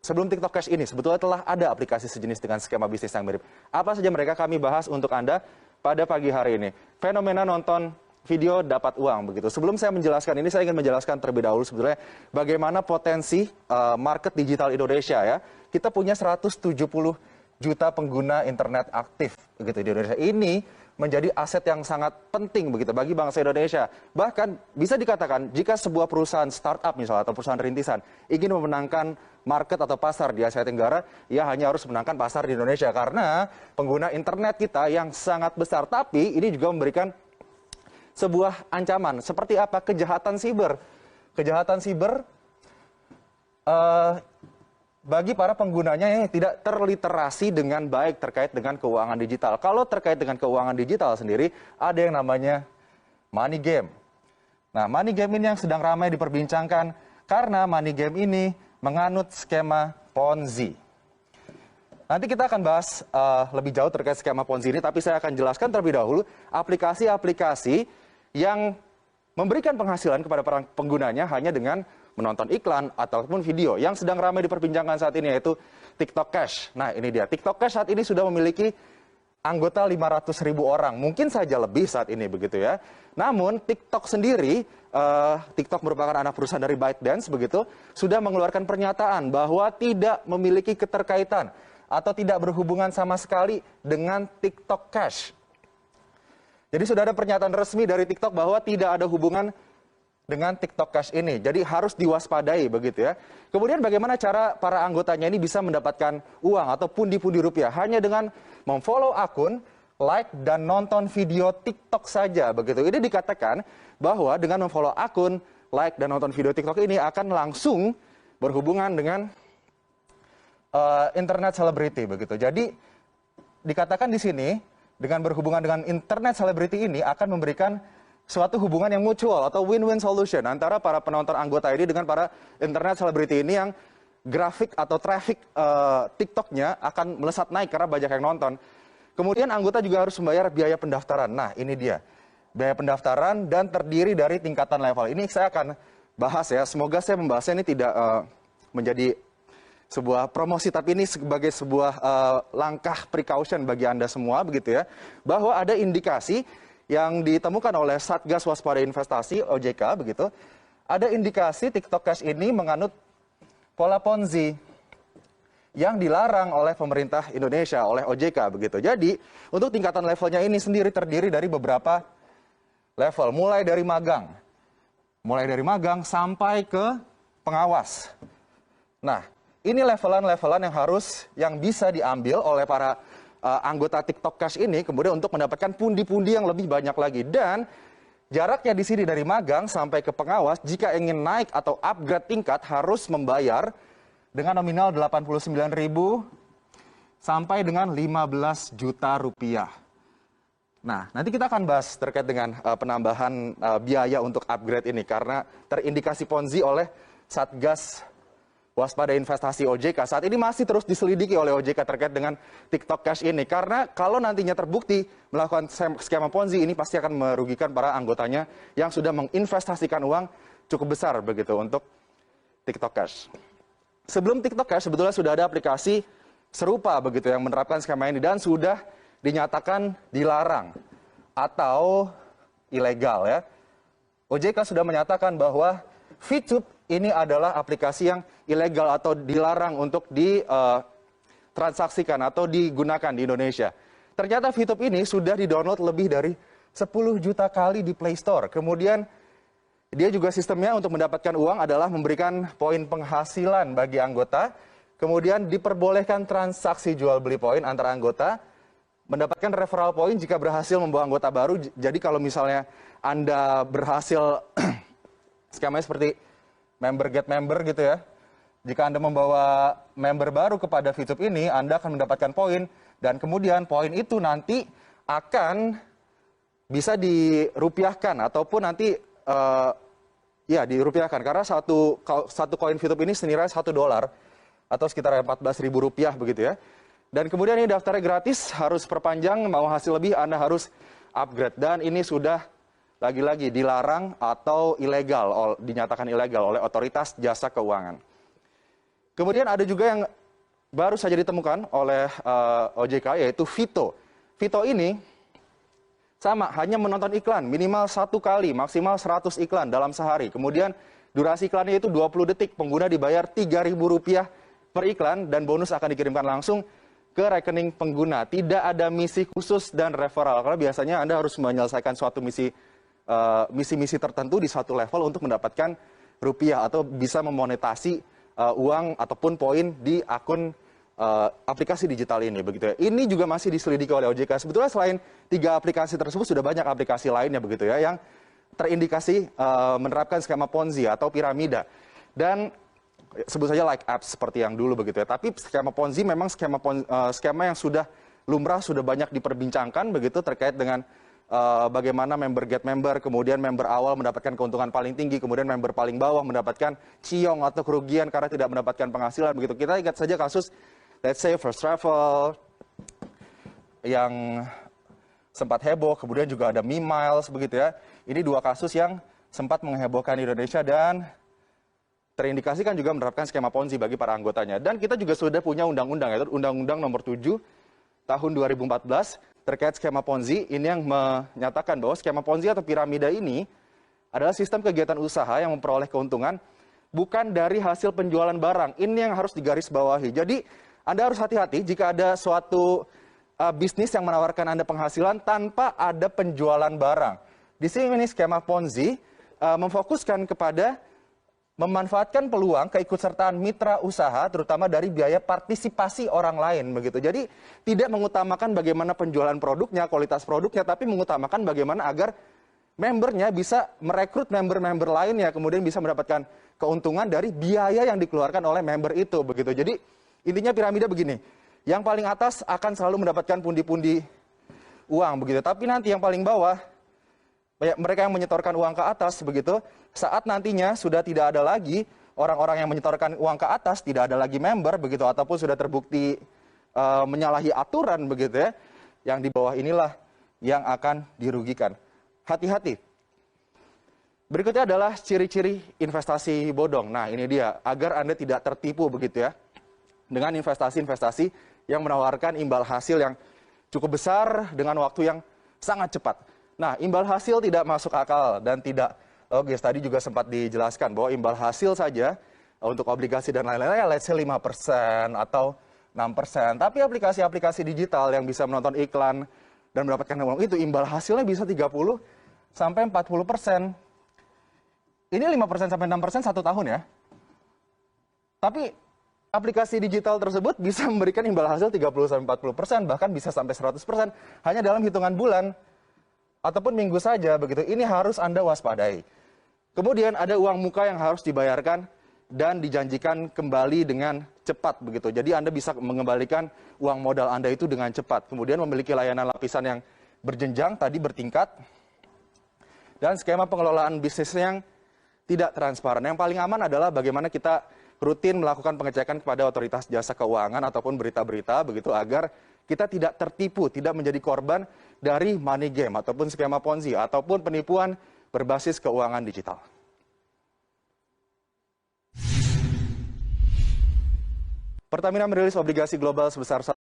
sebelum TikTok Cash ini sebetulnya telah ada aplikasi sejenis dengan skema bisnis yang mirip. Apa saja mereka kami bahas untuk Anda pada pagi hari ini. Fenomena nonton video dapat uang begitu. Sebelum saya menjelaskan ini, saya ingin menjelaskan terlebih dahulu sebetulnya bagaimana potensi market digital Indonesia ya. Kita punya 170 juta pengguna internet aktif begitu di Indonesia. Ini menjadi aset yang sangat penting begitu bagi bangsa Indonesia. Bahkan bisa dikatakan jika sebuah perusahaan startup misalnya atau perusahaan rintisan ingin memenangkan market atau pasar di Asia Tenggara, ia hanya harus menangkan pasar di Indonesia karena pengguna internet kita yang sangat besar. Tapi ini juga memberikan sebuah ancaman. Seperti apa? Kejahatan siber. Kejahatan siber bagi para penggunanya yang tidak terliterasi dengan baik terkait dengan keuangan digital. Kalau terkait dengan keuangan digital sendiri, ada yang namanya money game. Nah, money game ini yang sedang ramai diperbincangkan karena money game ini menganut skema Ponzi. Nanti kita akan bahas lebih jauh terkait skema Ponzi ini, tapi saya akan jelaskan terlebih dahulu aplikasi-aplikasi yang memberikan penghasilan kepada para penggunanya hanya dengan menonton iklan ataupun video yang sedang ramai diperbincangkan saat ini, yaitu TikTok Cash. Nah, ini dia. TikTok Cash saat ini sudah memiliki anggota 500.000 orang. Mungkin saja lebih saat ini begitu ya. Namun TikTok sendiri, TikTok merupakan anak perusahaan dari ByteDance begitu, sudah mengeluarkan pernyataan bahwa tidak memiliki keterkaitan atau tidak berhubungan sama sekali dengan TikTok Cash. Jadi sudah ada pernyataan resmi dari TikTok bahwa tidak ada hubungan dengan TikTok Cash ini. Jadi harus diwaspadai begitu ya. Kemudian bagaimana cara para anggotanya ini bisa mendapatkan uang atau pundi-pundi rupiah? Hanya dengan memfollow akun, like, dan nonton video TikTok saja begitu. Ini dikatakan bahwa dengan memfollow akun, like, dan nonton video TikTok ini akan langsung berhubungan dengan internet selebriti begitu. Jadi dikatakan di sini dengan berhubungan dengan internet selebriti ini akan memberikan suatu hubungan yang mutual atau win-win solution antara para penonton anggota ini dengan para internet selebriti ini yang grafik atau traffic TikToknya akan melesat naik karena banyak yang nonton. Kemudian anggota juga harus membayar biaya pendaftaran. Nah, ini dia. Biaya pendaftaran dan terdiri dari tingkatan level. Ini saya akan bahas ya. Semoga saya membahasnya ini tidak menjadi sebuah promosi, tapi ini sebagai sebuah langkah precaution bagi Anda semua begitu ya. Bahwa ada indikasi yang ditemukan oleh Satgas Waspada Investasi OJK begitu, ada indikasi TikTok Cash ini menganut pola Ponzi yang dilarang oleh pemerintah Indonesia, oleh OJK begitu. Jadi untuk tingkatan levelnya ini sendiri terdiri dari beberapa level, mulai dari magang sampai ke pengawas. Nah, ini levelan-levelan yang bisa diambil oleh para anggota TikTok Cash ini kemudian untuk mendapatkan pundi-pundi yang lebih banyak lagi. Dan jaraknya di sini dari magang sampai ke pengawas, jika ingin naik atau upgrade tingkat harus membayar dengan nominal 89.000 sampai dengan 15 juta rupiah. Nah, nanti kita akan bahas terkait dengan penambahan biaya untuk upgrade ini karena terindikasi Ponzi oleh Satgas Waspada Investasi OJK. Saat ini masih terus diselidiki oleh OJK terkait dengan TikTok Cash ini. Karena kalau nantinya terbukti melakukan skema Ponzi ini pasti akan merugikan para anggotanya yang sudah menginvestasikan uang cukup besar begitu untuk TikTok Cash. Sebelum TikTok Cash sebetulnya sudah ada aplikasi serupa begitu yang menerapkan skema ini dan sudah dinyatakan dilarang atau ilegal ya. OJK sudah menyatakan bahwa VTube ini adalah aplikasi yang ilegal atau dilarang untuk ditransaksikan atau digunakan di Indonesia. Ternyata VTube ini sudah di-download lebih dari 10 juta kali di Play Store. Kemudian dia juga sistemnya untuk mendapatkan uang adalah memberikan poin penghasilan bagi anggota. Kemudian diperbolehkan transaksi jual beli poin antara anggota. Mendapatkan referral point jika berhasil membawa anggota baru. Jadi kalau misalnya Anda berhasil skemanya seperti member get member gitu ya. Jika Anda membawa member baru kepada VTube ini, Anda akan mendapatkan poin. Dan kemudian poin itu nanti akan bisa dirupiahkan ataupun nanti ya dirupiahkan. Karena satu koin VTube ini senilai $1 atau sekitar 14.000 rupiah begitu ya. Dan kemudian ini daftarnya gratis, harus perpanjang, mau hasil lebih Anda harus upgrade. Dan ini sudah lagi-lagi dilarang atau ilegal, dinyatakan ilegal oleh otoritas jasa keuangan. Kemudian ada juga yang baru saja ditemukan oleh OJK, yaitu Vito. Vito ini sama, hanya menonton iklan minimal 1 kali, maksimal 100 iklan dalam sehari. Kemudian durasi iklannya itu 20 detik, pengguna dibayar Rp3.000 per iklan dan bonus akan dikirimkan langsung ke rekening pengguna. Tidak ada misi khusus dan referral, karena biasanya Anda harus menyelesaikan suatu misi tertentu di suatu level untuk mendapatkan rupiah atau bisa memonetasi uang ataupun poin di akun aplikasi digital ini, begitu ya. Ini juga masih diselidiki oleh OJK. Sebetulnya selain 3 aplikasi tersebut sudah banyak aplikasi lainnya, begitu ya, yang terindikasi menerapkan skema Ponzi atau piramida. Dan sebut saja like apps seperti yang dulu, begitu ya. Tapi skema Ponzi memang skema yang sudah lumrah, sudah banyak diperbincangkan, begitu, terkait dengan bagaimana member get member, kemudian member awal mendapatkan keuntungan paling tinggi, kemudian member paling bawah mendapatkan ciong atau kerugian karena tidak mendapatkan penghasilan, begitu. Kita ingat saja kasus, let's say, First Travel yang sempat heboh, kemudian juga ada Miles, begitu ya. Ini 2 kasus yang sempat menghebohkan Indonesia dan terindikasikan juga menerapkan skema Ponzi bagi para anggotanya. Dan kita juga sudah punya undang-undang, yaitu Undang-Undang Nomor 7 Tahun 2014 terkait skema Ponzi. Ini yang menyatakan bahwa skema Ponzi atau piramida ini adalah sistem kegiatan usaha yang memperoleh keuntungan bukan dari hasil penjualan barang. Ini yang harus digarisbawahi. Jadi Anda harus hati-hati jika ada suatu bisnis yang menawarkan Anda penghasilan tanpa ada penjualan barang. Di sini skema Ponzi memfokuskan kepada memanfaatkan peluang keikutsertaan mitra usaha, terutama dari biaya partisipasi orang lain, begitu. Jadi tidak mengutamakan bagaimana penjualan produknya, kualitas produknya, tapi mengutamakan bagaimana agar membernya bisa merekrut member-member lainnya, kemudian bisa mendapatkan keuntungan dari biaya yang dikeluarkan oleh member itu, begitu. Jadi intinya piramida begini, yang paling atas akan selalu mendapatkan pundi-pundi uang, begitu. Tapi nanti yang paling bawah, mereka yang menyetorkan uang ke atas, begitu, saat nantinya sudah tidak ada lagi orang-orang yang menyetorkan uang ke atas, tidak ada lagi member, begitu, ataupun sudah terbukti menyalahi aturan, begitu ya, yang di bawah inilah yang akan dirugikan. Hati-hati. Berikutnya adalah ciri-ciri investasi bodong. Nah, ini dia, agar Anda tidak tertipu, begitu ya, dengan investasi-investasi yang menawarkan imbal hasil yang cukup besar dengan waktu yang sangat cepat. Nah, imbal hasil tidak masuk akal dan tidak logis. Tadi juga sempat dijelaskan bahwa imbal hasil saja untuk obligasi dan lain-lain, ya let's say 5% atau 6%. Tapi aplikasi-aplikasi digital yang bisa menonton iklan dan mendapatkan uang itu, imbal hasilnya bisa 30 sampai 40%. Ini 5% sampai 6% 1 tahun ya. Tapi aplikasi digital tersebut bisa memberikan imbal hasil 30 sampai 40%, bahkan bisa sampai 100% hanya dalam hitungan bulan ataupun minggu saja, begitu. Ini harus Anda waspadai. Kemudian ada uang muka yang harus dibayarkan dan dijanjikan kembali dengan cepat, begitu. Jadi Anda bisa mengembalikan uang modal Anda itu dengan cepat. Kemudian memiliki layanan lapisan yang berjenjang, tadi bertingkat, dan skema pengelolaan bisnis yang tidak transparan. Yang paling aman adalah bagaimana kita rutin melakukan pengecekan kepada otoritas jasa keuangan ataupun berita-berita, begitu, agar kita tidak tertipu, tidak menjadi korban dari money game ataupun skema Ponzi ataupun penipuan berbasis keuangan digital. Pertamina merilis obligasi global sebesar